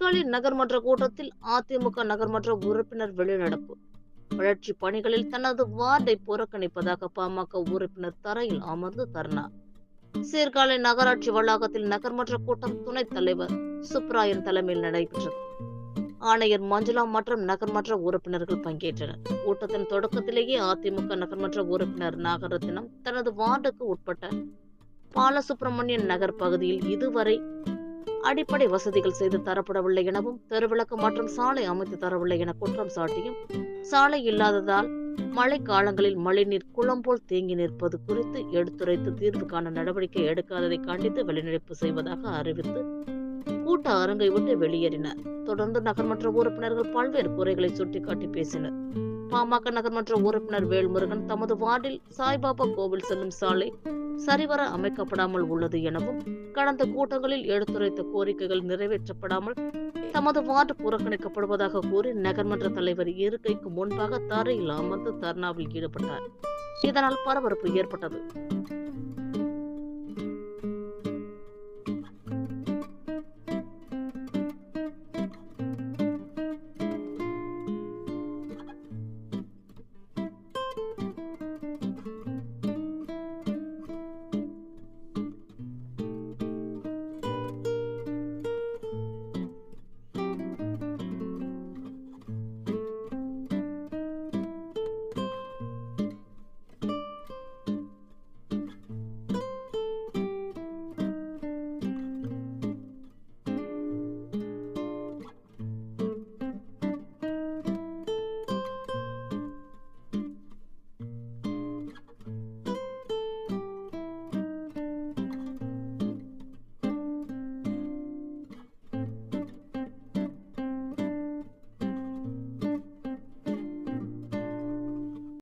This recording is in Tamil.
சீர்காழி நகர்மன்ற கூட்டத்தில் அதிமுக நகர்மன்ற உறுப்பினர் வெளிநடப்பு. வளர்ச்சி பணிகளில் தனது வார்டை புறக்கணிப்பதாக பாமக உறுப்பினர் தரையில் அமர்ந்து தர்ணா. சீர்காழி நகராட்சி வளாகத்தில் நகர்மன்ற கூட்டம் துணைத் தலைவர் சுப்ராயன் தலைமையில் நடைபெற்றது. ஆணையர் மஞ்சுளா மற்றும் நகர்மன்ற உறுப்பினர்கள் பங்கேற்றனர். கூட்டத்தின் தொடக்கத்திலேயே அதிமுக நகர்மன்ற உறுப்பினர் நாகரத்தினம் தனது வார்டுக்கு உட்பட்ட பாலசுப்பிரமணியன் நகர் பகுதியில் இதுவரை அடிப்படை வசதிகள் செய்து தரப்படவில்லை எனவும், தெருவிளக்கு மற்றும் சாலை அமைத்து தரவில்லை என குற்றம் சாட்டியும், சாலை இல்லாததால் மழை காலங்களில் மழைநீர் குளம் போல் தேங்கி நிற்பது குறித்து எடுத்துரைத்து தீர்வு காண நடவடிக்கை எடுக்காததை கண்டித்து வெளிநடப்பு செய்வதாக அறிவித்து கூட்ட அரங்கை விட்டு வெளியேறினர். தொடர்ந்து நகர்மன்ற உறுப்பினர்கள் பல்வேறு குறைகளை சுட்டிக்காட்டி பேசினர். பாமக நகர்மன்ற உறுப்பினர் வேல்முருகன் தமது வார்டில் சாய்பாபா கோவில் செல்லும் சாலை சரிவர அமைக்கப்படாமல் உள்ளது எனவும், கடந்த கூட்டங்களில் எடுத்துரைத்த கோரிக்கைகள் நிறைவேற்றப்படாமல் தமது வார்டு புறக்கணிக்கப்படுவதாக கூறி நகர்மன்ற தலைவர் இருக்கைக்கு முன்பாக தரையில் அமர்ந்து தர்ணாவில் ஈடுபட்டார். இதனால் பரபரப்பு ஏற்பட்டது.